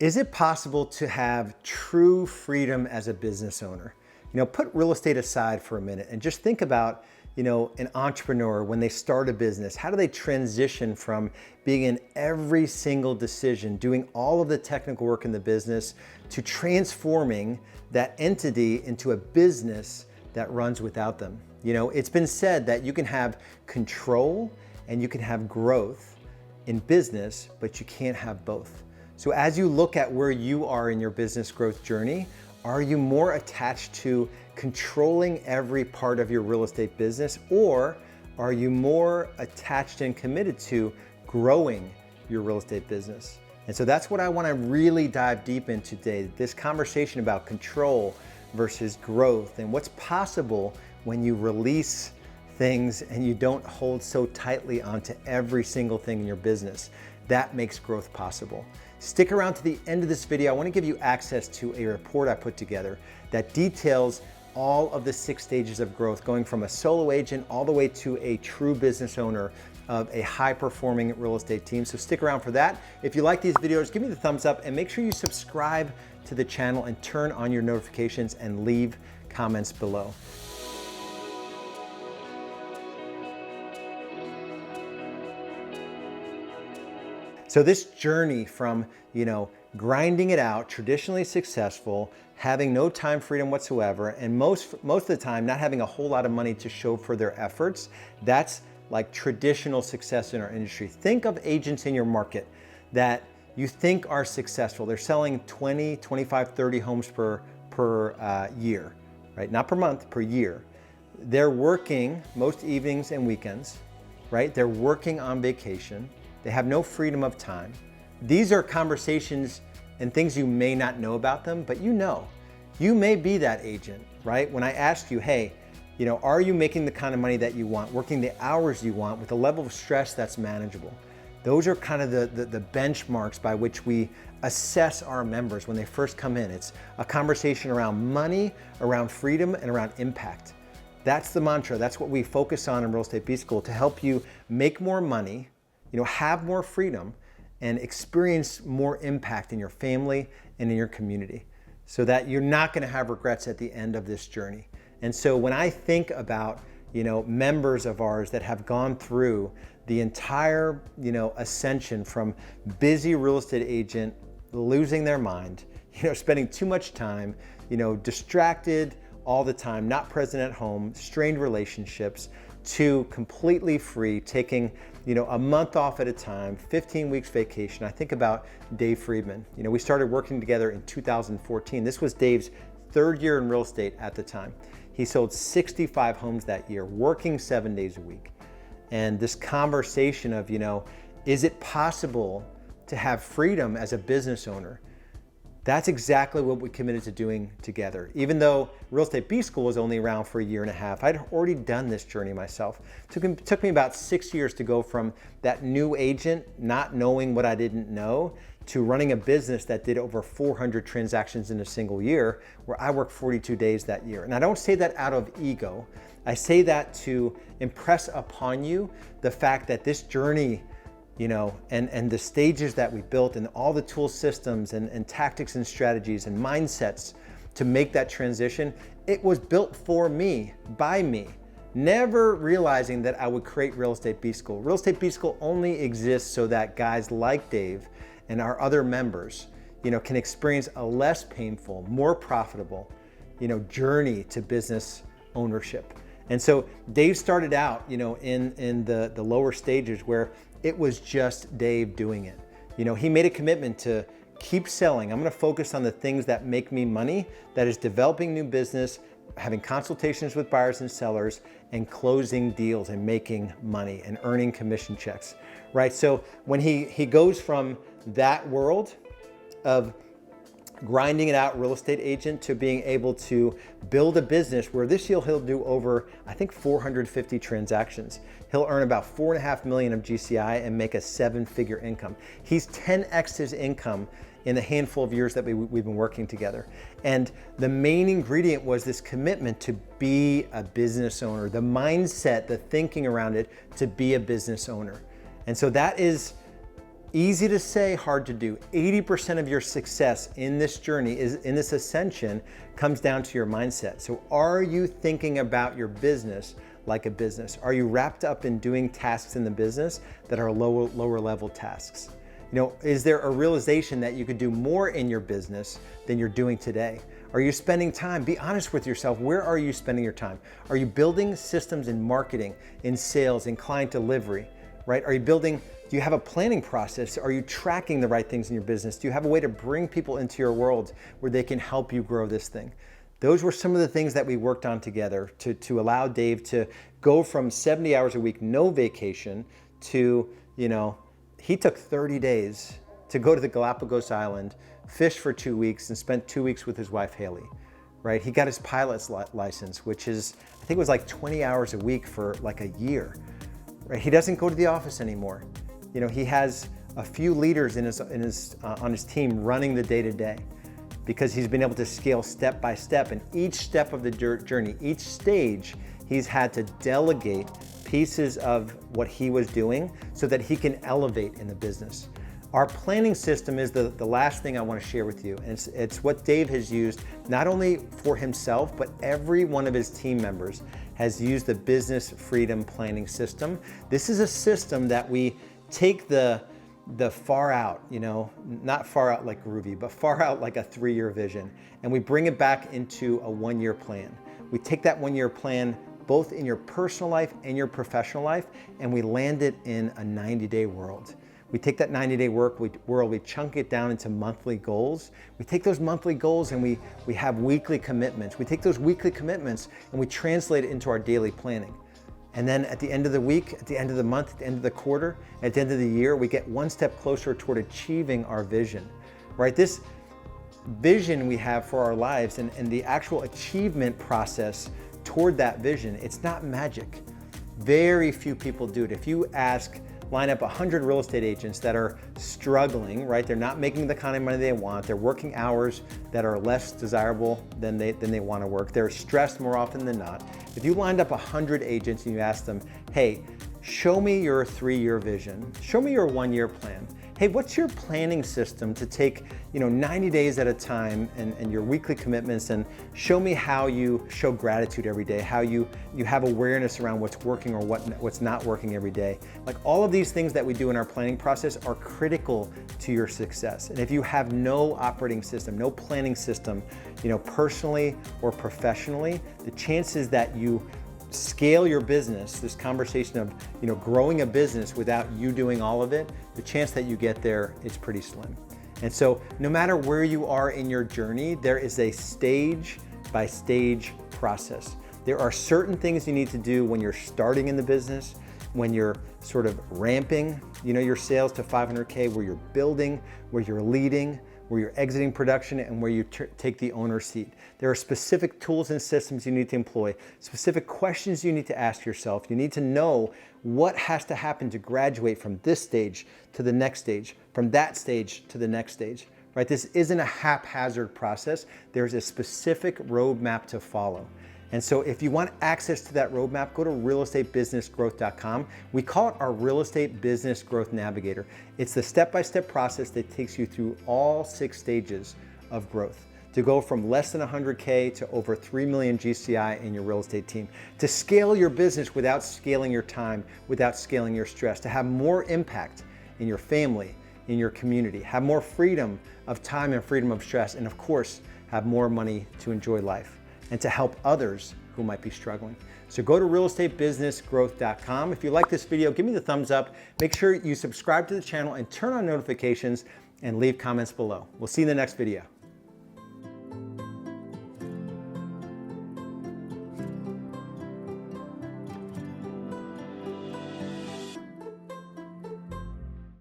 Is it possible to have true freedom as a business owner? Put real estate aside for a minute and just think about, an entrepreneur when they start a business. How do they transition from being in every single decision, doing all of the technical work in the business, to transforming that entity into a business that runs without them? It's been said that you can have control and you can have growth in business, but you can't have both. So as you look at where you are in your business growth journey, are you more attached to controlling every part of your real estate business, or are you more attached and committed to growing your real estate business? And so that's what I want to really dive deep into today, this conversation about control versus growth and what's possible when you release things and you don't hold so tightly onto every single thing in your business. That makes growth possible. Stick around to the end of this video. I want to give you access to a report I put together that details all of the 6 stages of growth, going from a solo agent all the way to a true business owner of a high-performing real estate team. So stick around for that. If you like these videos, give me the thumbs up and make sure you subscribe to the channel and turn on your notifications and leave comments below. So this journey from, grinding it out, traditionally successful, having no time freedom whatsoever, and most of the time not having a whole lot of money to show for their efforts, that's like traditional success in our industry. Think of agents in your market that you think are successful. They're selling 20, 25, 30 homes per year, right? Not per month, per year. They're working most evenings and weekends, right? They're working on vacation. They have no freedom of time. These are conversations and things you may not know about them, but you may be that agent, right? When I asked you, hey, are you making the kind of money that you want, working the hours you want with a level of stress that's manageable? Those are kind of the benchmarks by which we assess our members when they first come in. It's a conversation around money, around freedom, and around impact. That's the mantra. That's what we focus on in Real Estate B School, to help you make more money, have more freedom, and experience more impact in your family and in your community, so that you're not going to have regrets at the end of this journey. And so when I think about, members of ours that have gone through the entire, ascension from busy real estate agent, losing their mind, spending too much time, distracted all the time, not present at home, strained relationships, to completely free, taking a month off at a time, 15 weeks vacation. I think about Dave Friedman. We started working together in 2014. This was Dave's 3rd year in real estate at the time. He sold 65 homes that year, working 7 days a week. And this conversation of, is it possible to have freedom as a business owner? That's exactly what we committed to doing together. Even though Real Estate B School was only around for a year and a half, I'd already done this journey myself. It took me about 6 years to go from that new agent, not knowing what I didn't know, to running a business that did over 400 transactions in a single year, where I worked 42 days that year. And I don't say that out of ego. I say that to impress upon you the fact that this journey, and the stages that we built, and all the tool systems and tactics and strategies and mindsets to make that transition, it was built for me, by me, never realizing that I would create Real Estate B School. Real Estate B School only exists so that guys like Dave and our other members, can experience a less painful, more profitable, journey to business ownership. And so Dave started out, in the lower stages where it was just Dave doing it. He made a commitment to keep selling. I'm going to focus on the things that make me money, that is developing new business, having consultations with buyers and sellers, and closing deals and making money and earning commission checks, right? So when he goes from that world of grinding it out real estate agent to being able to build a business where this year he'll do over, I think, 450 transactions. He'll earn about $4.5 million of GCI and make a 7-figure income. He's 10x his income in the handful of years that we've been working together. And the main ingredient was this commitment to be a business owner, the mindset, the thinking around it, to be a business owner. And so that is Easy to say, hard to do. 80% of your success in this journey, in this ascension, comes down to your mindset. So are you thinking about your business like a business? Are you wrapped up in doing tasks in the business that are lower level tasks? Is there a realization that you could do more in your business than you're doing today? Are you spending time? Be honest with yourself. Where are you spending your time? Are you building systems in marketing, in sales, in client delivery, right? Do you have a planning process? Are you tracking the right things in your business? Do you have a way to bring people into your world where they can help you grow this thing? Those were some of the things that we worked on together to allow Dave to go from 70 hours a week, no vacation, to, he took 30 days to go to the Galapagos Island, fish for 2 weeks, and spent 2 weeks with his wife, Haley, right? He got his pilot's license, which is, I think it was like 20 hours a week for like a year, right? He doesn't go to the office anymore. He has a few leaders on his team running the day-to-day because he's been able to scale step by step. And each step of the journey, each stage, he's had to delegate pieces of what he was doing so that he can elevate in the business. Our planning system is the last thing I want to share with you. And it's what Dave has used, not only for himself, but every one of his team members has used the Business Freedom Planning System. This is a system that we take the far out, not far out like Groovy, but far out like a 3-year vision, and we bring it back into a 1-year plan. We take that 1-year plan both in your personal life and your professional life, and we land it in a 90-day world. We take that 90-day world, we chunk it down into monthly goals. We take those monthly goals and we have weekly commitments. We take those weekly commitments and we translate it into our daily planning. And then at the end of the week, at the end of the month, at the end of the quarter, at the end of the year, we get one step closer toward achieving our vision, right? This vision we have for our lives and the actual achievement process toward that vision, it's not magic. Very few people do it. If you line up 100 real estate agents that are struggling, right? They're not making the kind of money they want. They're working hours that are less desirable than they want to work. They're stressed more often than not. If you lined up 100 agents and you asked them, hey, show me your 3-year vision, show me your 1-year plan. Hey, what's your planning system to take 90 days at a time and your weekly commitments, and show me how you show gratitude every day, how you have awareness around what's working or what's not working every day. Like all of these things that we do in our planning process are critical to your success. And if you have no operating system, no planning system, personally or professionally, the chances that you scale your business, this conversation of growing a business without you doing all of it, the chance that you get there is pretty slim. And so no matter where you are in your journey, there is a stage by stage process. There are certain things you need to do when you're starting in the business, when you're sort of ramping your sales to 500K, where you're building, where you're leading, where you're exiting production, and where you take the owner seat. There are specific tools and systems you need to employ, specific questions you need to ask yourself. You need to know what has to happen to graduate from this stage to the next stage, from that stage to the next stage, right? This isn't a haphazard process. There's a specific roadmap to follow. And so if you want access to that roadmap, go to realestatebusinessgrowth.com. We call it our Real Estate Business Growth Navigator. It's the step-by-step process that takes you through all 6 stages of growth. To go from less than 100K to over 3 million GCI in your real estate team. To scale your business without scaling your time, without scaling your stress. To have more impact in your family, in your community. Have more freedom of time and freedom of stress. And of course, have more money to enjoy life, and to help others who might be struggling. So go to realestatebusinessgrowth.com. If you like this video, give me the thumbs up. Make sure you subscribe to the channel and turn on notifications and leave comments below. We'll see you in the next video.